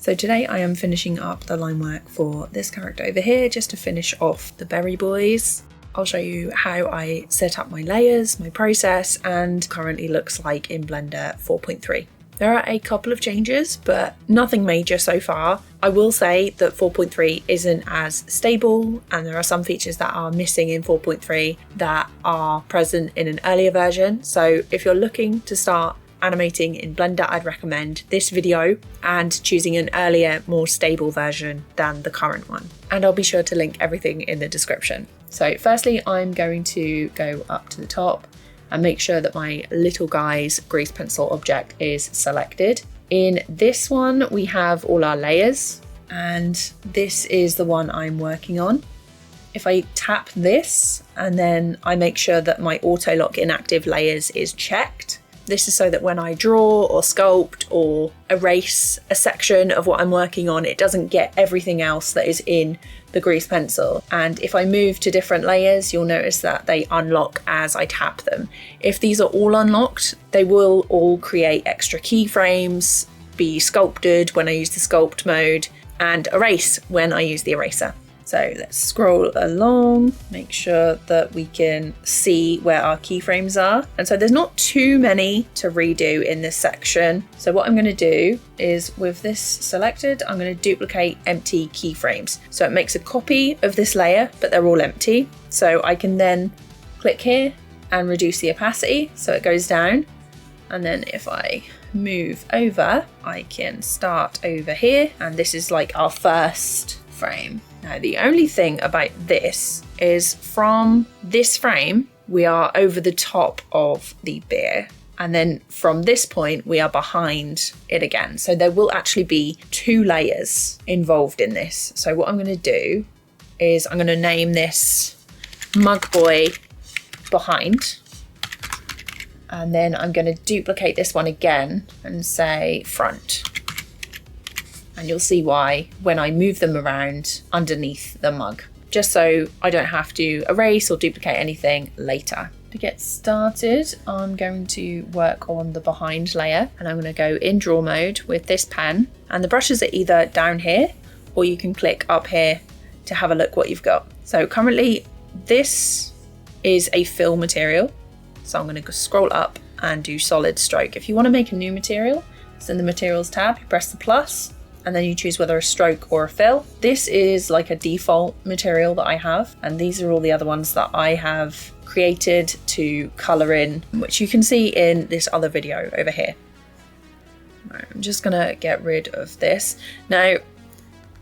So today I am finishing up the line work for this character over here, just to finish off the berry boys. I'll show you how I set up my layers, my process, and currently looks like in Blender 4.3. There are a couple of changes, but nothing major so far. I will say that 4.3 isn't as stable, and there are some features that are missing in 4.3 that are present in an earlier version. So if you're looking to start animating in Blender, I'd recommend this video and choosing an earlier, more stable version than the current one. And I'll be sure to link everything in the description. So firstly, I'm going to go up to the top and make sure that my little guy's grease pencil object is selected. In this one, we have all our layers, and this is the one I'm working on. If I tap this and then I make sure that my auto lock inactive layers is checked, this is so that when I draw or sculpt or erase a section of what I'm working on, it doesn't get everything else that is in the grease pencil. And if I move to different layers, you'll notice that they unlock as I tap them. If these are all unlocked, they will all create extra keyframes, be sculpted when I use the sculpt mode, and erase when I use the eraser. So let's scroll along, make sure that we can see where our keyframes are. And so there's not too many to redo in this section. So what I'm going to do is, with this selected, I'm going to duplicate empty keyframes. So it makes a copy of this layer, but they're all empty. So I can then click here and reduce the opacity so it goes down. And then if I move over, I can start over here. And this is like our first frame. Now, the only thing about this is from this frame, we are over the top of the beer. And then from this point, we are behind it again. So there will actually be 2 layers involved in this. So what I'm going to do is I'm going to name this Mug Boy Behind. And then I'm going to duplicate this one again and say Front. And you'll see why when I move them around underneath the mug, just so I don't have to erase or duplicate anything later. To get started, I'm going to work on the behind layer, and I'm going to go in draw mode with this pen, and the brushes are either down here or you can click up here to have a look what you've got. So currently this is a fill material, so I'm going to scroll up and do solid stroke. If you want to make a new material, it's in the materials tab, you press the plus, and then you choose whether a stroke or a fill. This is like a default material that I have, and these are all the other ones that I have created to color in, which you can see in this other video over here. Right, I'm just gonna get rid of this. Now,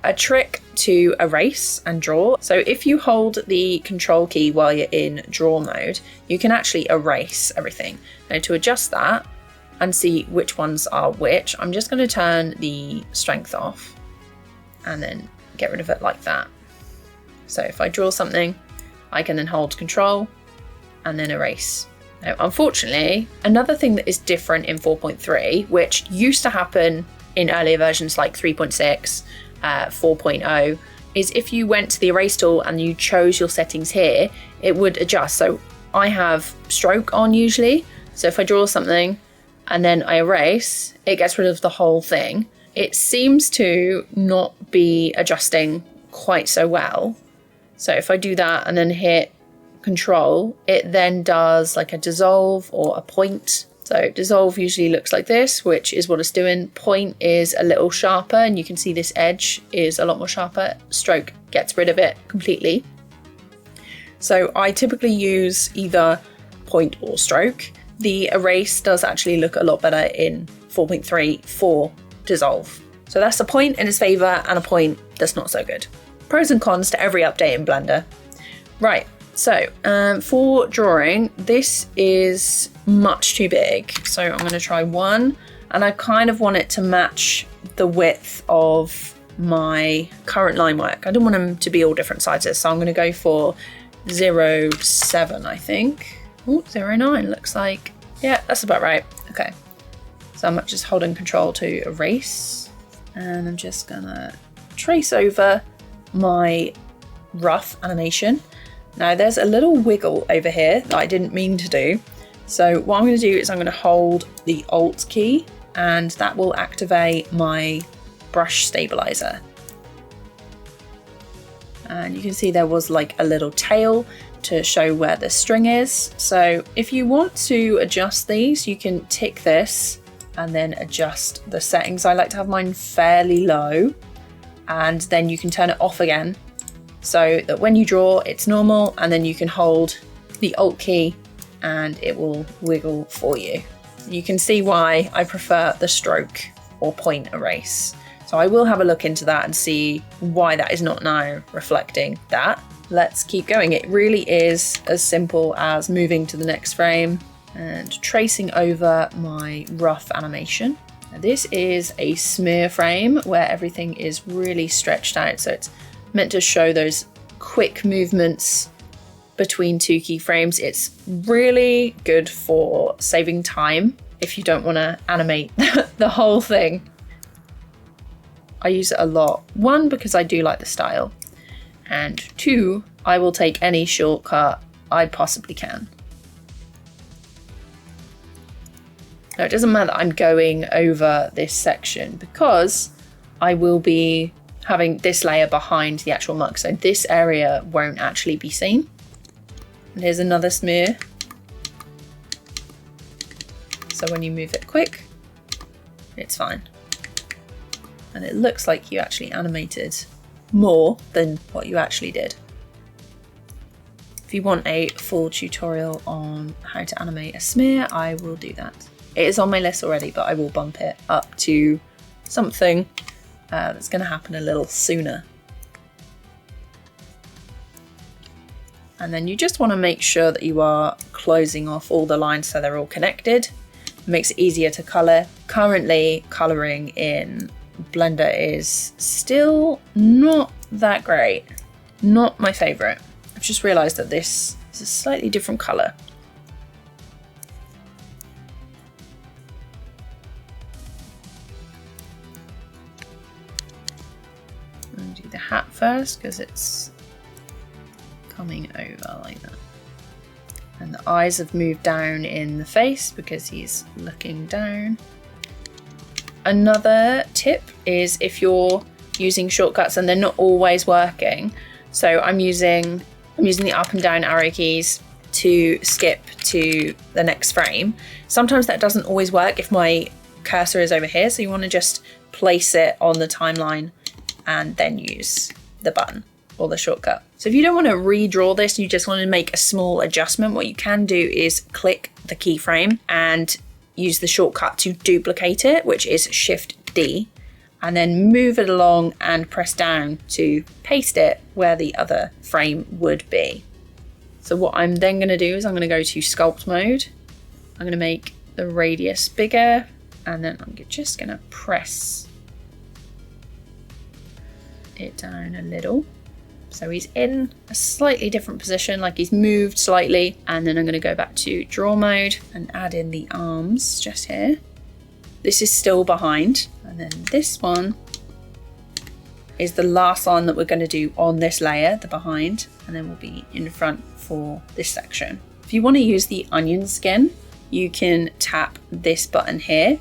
a trick to erase and draw. So if you hold the control key while you're in draw mode, you can actually erase everything. Now to adjust that, and see which ones are which, I'm just going to turn the strength off and then get rid of it like that. So if I draw something, I can then hold control and then erase. Now, unfortunately, another thing that is different in 4.3, which used to happen in earlier versions like 3.6, 4.0, is if you went to the erase tool and you chose your settings here, it would adjust. So I have stroke on usually. So if I draw something, and then I erase, it gets rid of the whole thing. It seems to not be adjusting quite so well. So if I do that and then hit control, it then does like a dissolve or a point. So dissolve usually looks like this, which is what it's doing. Point is a little sharper, and you can see this edge is a lot more sharper. Stroke gets rid of it completely. So I typically use either point or stroke. The erase does actually look a lot better in 4.3 for dissolve. So that's a point in its favor and a point that's not so good. Pros and cons to every update in Blender. Right, so for drawing, this is much too big. So I'm going to try 1, and I kind of want it to match the width of my current line work. I don't want them to be all different sizes, so I'm going to go for 0.7, I think. Oh, 0.9 looks like. Yeah, that's about right. Okay. So I'm just holding control to erase, and I'm just gonna trace over my rough animation. Now there's a little wiggle over here that I didn't mean to do. So what I'm gonna do is I'm gonna hold the Alt key, and that will activate my brush stabilizer. And you can see there was like a little tail to show where the string is. So if you want to adjust these, you can tick this and then adjust the settings. I like to have mine fairly low, and then you can turn it off again so that when you draw it's normal, and then you can hold the Alt key and it will wiggle for you. You can see why I prefer the stroke or point erase. So I will have a look into that and see why that is not now reflecting that. Let's keep going. It really is as simple as moving to the next frame and tracing over my rough animation. Now, this is a smear frame where everything is really stretched out. So it's meant to show those quick movements between two keyframes. It's really good for saving time if you don't want to animate the whole thing. I use it a lot. One, because I do like the style, and two, I will take any shortcut I possibly can. Now, it doesn't matter that I'm going over this section because I will be having this layer behind the actual mug, so this area won't actually be seen. And here's another smear. So when you move it quick, it's fine. And it looks like you actually animated more than what you actually did. If you want a full tutorial on how to animate a smear, I will do that. It is on my list already, but I will bump it up to something that's going to happen a little sooner. And then you just want to make sure that you are closing off all the lines so they're all connected. It makes it easier to colour. Currently, colouring in Blender is still not that great. Not my favourite. I've just realised that this is a slightly different colour. I'm going to do the hat first because it's coming over like that. And the eyes have moved down in the face because he's looking down. Another tip is if you're using shortcuts and they're not always working. So I'm using the up and down arrow keys to skip to the next frame. Sometimes that doesn't always work if my cursor is over here. So you want to just place it on the timeline and then use the button or the shortcut. So if you don't want to redraw this, you just want to make a small adjustment, what you can do is click the keyframe and use the shortcut to duplicate it, which is Shift D, and then move it along and press down to paste it where the other frame would be. So what I'm then going to do is I'm going to go to sculpt mode. I'm going to make the radius bigger, and then I'm just going to press it down a little. So he's in a slightly different position, like he's moved slightly. And then I'm going to go back to draw mode and add in the arms just here. This is still behind. And then this one is the last one that we're going to do on this layer, the behind, and then we'll be in front for this section. If you want to use the onion skin, you can tap this button here.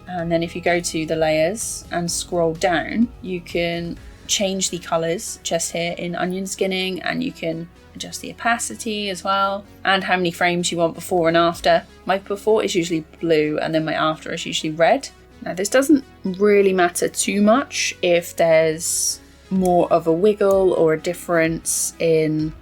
And then if you go to the layers and scroll down, you can change the colors just here in onion skinning, and you can adjust the opacity as well and how many frames you want before and after. My before is usually blue and then my after is usually red. Now this doesn't really matter too much if there's more of a wiggle or a difference in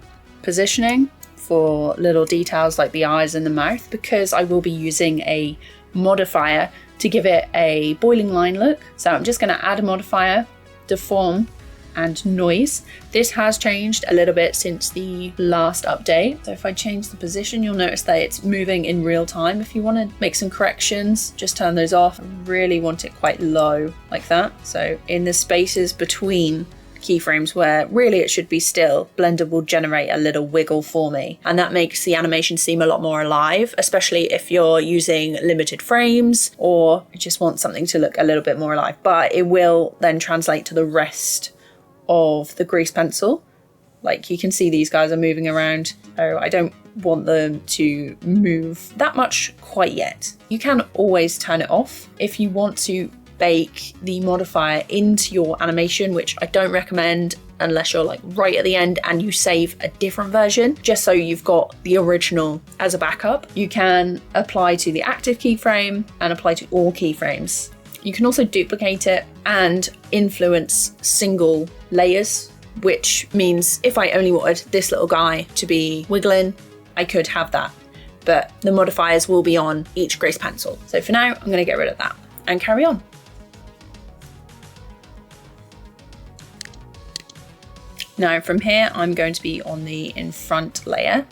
positioning for little details like the eyes and the mouth, because I will be using a modifier to give it a boiling line look. So I'm just going to add a modifier, deform and noise. This has changed a little bit since the last update. So if I change the position, you'll notice that it's moving in real time. If you want to make some corrections, just turn those off. I really want it quite low like that. So in the spaces between keyframes where really it should be still, Blender will generate a little wiggle for me, and that makes the animation seem a lot more alive, especially if you're using limited frames or you just want something to look a little bit more alive. But it will then translate to the rest of the grease pencil. Like you can see these guys are moving around, so I don't want them to move that much quite yet. You can always turn it off if you want to bake the modifier into your animation, which I don't recommend unless you're like right at the end and you save a different version, just so you've got the original as a backup. You can apply to the active keyframe and apply to all keyframes. You can also duplicate it and influence single layers, which means if I only wanted this little guy to be wiggling, I could have that. But the modifiers will be on each grease pencil. So for now, I'm gonna get rid of that and carry on. Now from here, I'm going to be on the in front layer.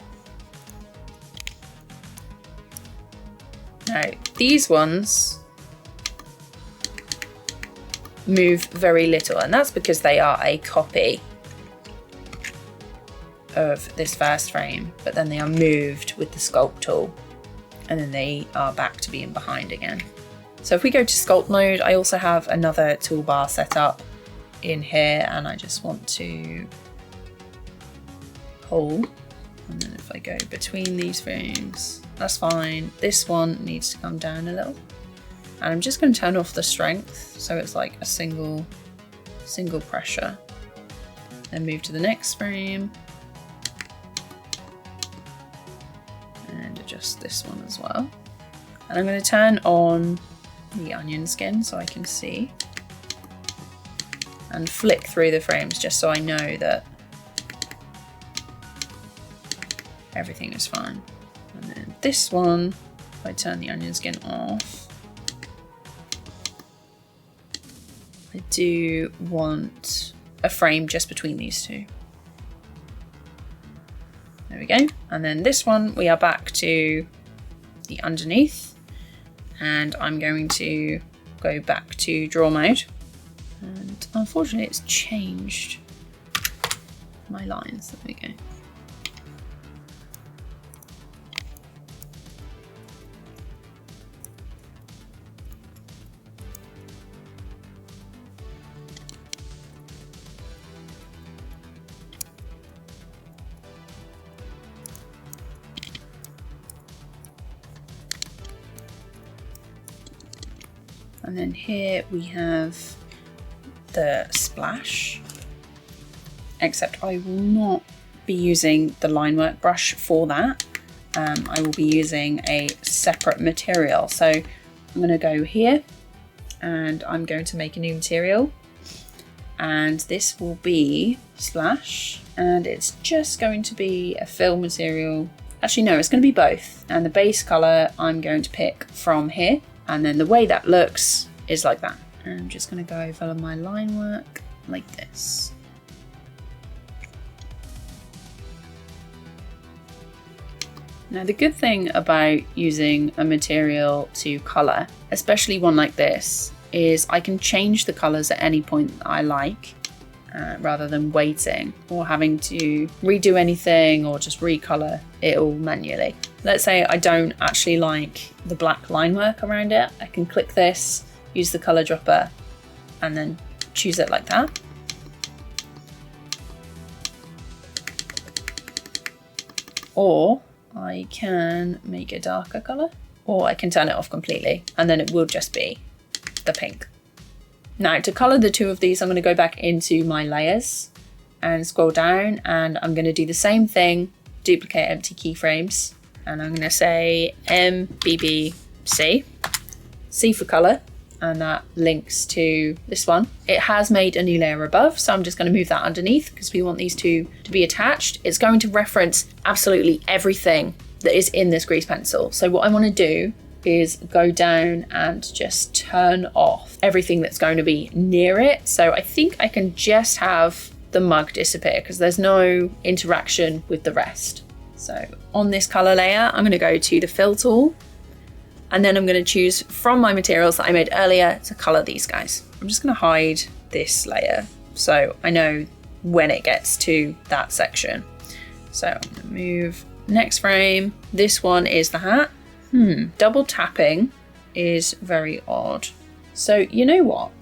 Now these ones move very little, and that's because they are a copy of this first frame, but then they are moved with the sculpt tool, and then they are back to being behind again. So if we go to sculpt mode, I also have another toolbar set up in here, and I just want to hold, and then if I go between these frames, that's fine. This one needs to come down a little, and I'm just going to turn off the strength so it's like a single pressure. Then move to the next frame and adjust this one as well. And I'm going to turn on the onion skin so I can see, and flick through the frames just so I know that everything is fine. And then this one, if I turn the onion skin off, I do want a frame just between these two. There we go. And then this one, we are back to the underneath, and I'm going to go back to draw mode. And unfortunately it's changed my lines. There we go. And then here we have the splash, except I will not be using the line work brush for that. I will be using a separate material. So I'm going to go here and I'm going to make a new material, and this will be splash, and it's just going to be a fill material. Actually no, it's going to be both, and the base color I'm going to pick from here. And then the way that looks is like that. And I'm just going to go over my line work like this. Now the good thing about using a material to colour, especially one like this, is I can change the colours at any point that I like, rather than waiting or having to redo anything or just recolour it all manually. Let's say I don't actually like the black line work around it. I can click this, use the colour dropper, and then choose it like that. Or I can make a darker colour, or I can turn it off completely, and then it will just be the pink. Now to colour the two of these, I'm going to go back into my layers and scroll down, and I'm going to do the same thing, duplicate empty keyframes, and I'm going to say MBBC, C for colour, and that links to this one. It has made a new layer above, so I'm just going to move that underneath because we want these two to be attached. It's going to reference absolutely everything that is in this grease pencil. So what I want to do is go down and just turn off everything that's going to be near it. So I think I can just have the mug disappear because there's no interaction with the rest. So on this color layer, I'm going to go to the fill tool, and then I'm going to choose from my materials that I made earlier to color these guys. I'm just going to hide this layer so I know when it gets to that section. So I'm going to move next frame. This one is the hat. Double tapping is very odd. So you know what?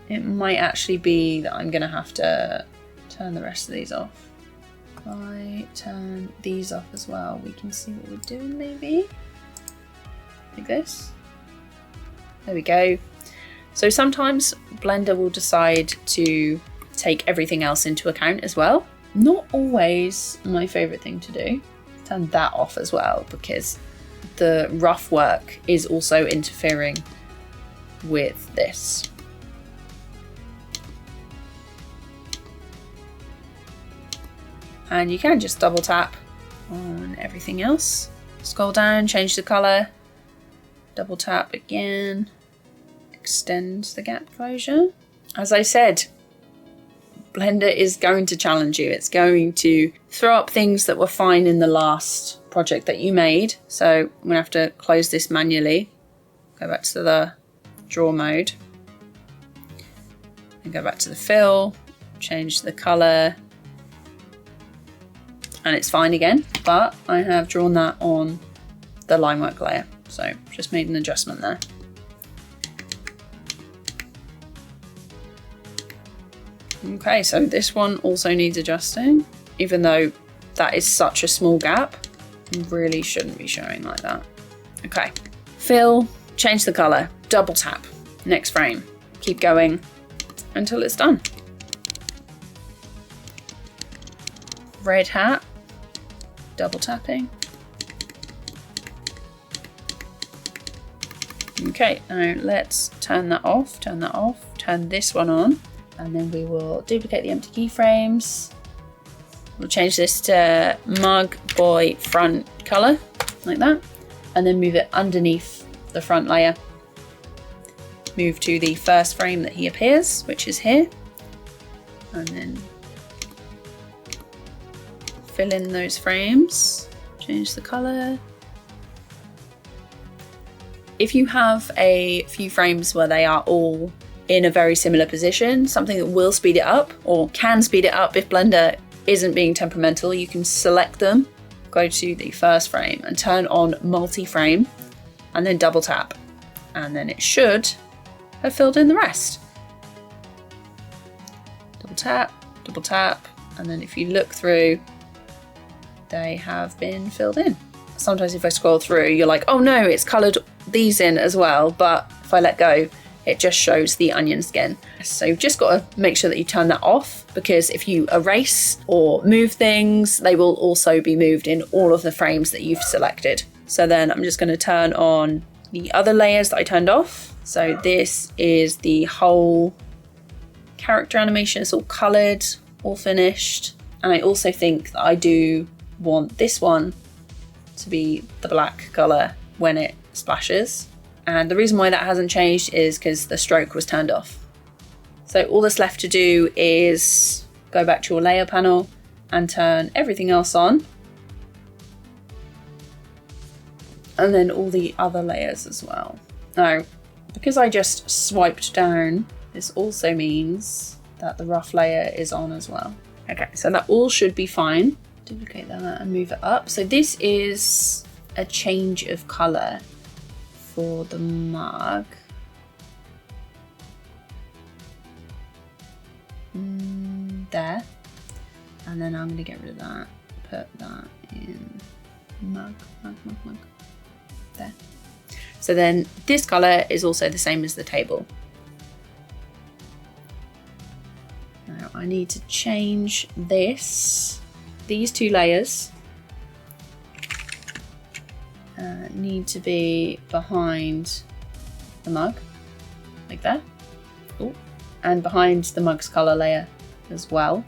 It might actually be that I'm going to have to turn the rest of these off. If I turn these off as well, we can see what we're doing maybe. Like this. There we go. So sometimes Blender will decide to take everything else into account as well. Not always my favorite thing to do. Turn that off as well, because the rough work is also interfering with this. And you can just double tap on everything else. Scroll down, change the color, double tap again, extend the gap closure. As I said, Blender is going to challenge you. It's going to throw up things that were fine in the last project that you made. So I'm gonna have to close this manually. Go back to the draw mode. And go back to the fill, change the color, and it's fine again, but I have drawn that on the line work layer. So just made an adjustment there. Okay, so this one also needs adjusting, even though that is such a small gap. It really shouldn't be showing like that. Okay, fill, change the color, double tap, next frame. Keep going until it's done. Red hat, double tapping. Okay, now let's turn that off, turn this one on, and then we will duplicate the empty keyframes. We'll change this to Mug Boy front color, like that, and then move it underneath the front layer. Move to the first frame that he appears, which is here, and then fill in those frames, change the color. If you have a few frames where they are all in a very similar position, something that will speed it up, or can speed it up if Blender isn't being temperamental, you can select them, go to the first frame and turn on multi-frame, and then double tap, and then it should have filled in the rest. Double tap, and then if you look through, they have been filled in. Sometimes if I scroll through, you're like, oh no, it's colored these in as well, but if I let go, it just shows the onion skin. So you've just got to make sure that you turn that off, because if you erase or move things, they will also be moved in all of the frames that you've selected. So then I'm just going to turn on the other layers that I turned off. So this is the whole character animation. It's all colored, all finished. And I also think that I do want this one to be the black color when it splashes. And the reason why that hasn't changed is because the stroke was turned off. So all that's left to do is go back to your layer panel and turn everything else on. And then all the other layers as well. Now, because I just swiped down, this also means that the rough layer is on as well. Okay, so that all should be fine. Duplicate that and move it up. So this is a change of color for the mug. There. And then I'm going to get rid of that. Put that in mug. There. So then this color is also the same as the table. Now I need to change these two layers need to be behind the mug, like that. Ooh. And behind the mug's color layer as well.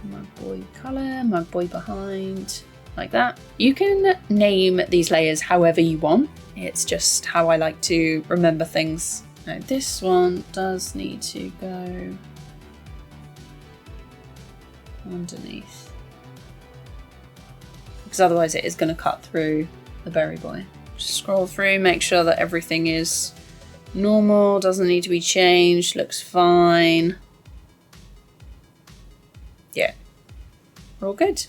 Mug boy color, mug boy behind, like that. You can name these layers however you want. It's just how I like to remember things. Now this one does need to go underneath, because otherwise it is going to cut through the berry boy. Just scroll through, make sure that everything is normal, doesn't need to be changed, looks fine. Yeah, we're all good.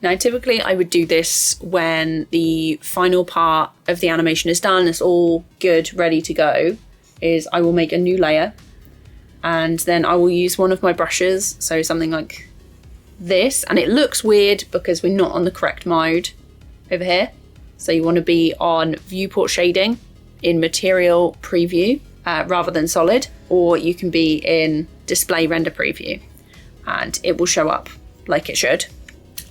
Now typically I would do this when the final part of the animation is done, it's all good, ready to go, is I will make a new layer and then I will use one of my brushes, so something like this, and it looks weird because we're not on the correct mode over here. So you want to be on viewport shading in material preview rather than solid, or you can be in display render preview, and it will show up like it should.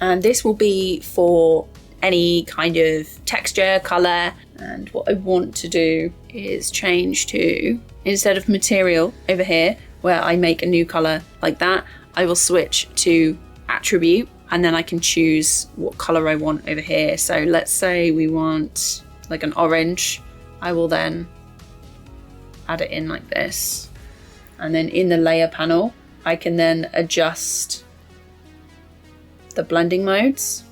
And this will be for any kind of texture, color. And what I want to do is change to, instead of material over here, where I make a new color like that, I will switch to attribute, and then I can choose what color I want over here. So let's say we want like an orange. I will then add it in like this. And then in the layer panel, I can then adjust the blending modes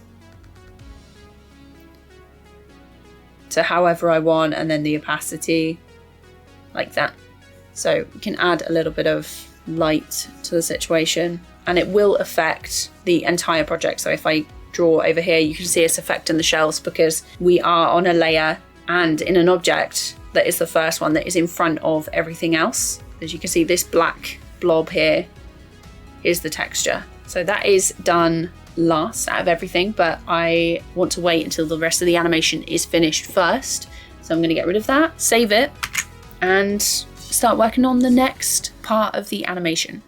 to however I want, and then the opacity like that. So we can add a little bit of light to the situation, and it will affect the entire project. So if I draw over here, you can see it's affecting the shells because we are on a layer and in an object that is the first one that is in front of everything else. As you can see, this black blob here is the texture. So that is done last out of everything, but I want to wait until the rest of the animation is finished first. So I'm going to get rid of that, save it, and start working on the next part of the animation.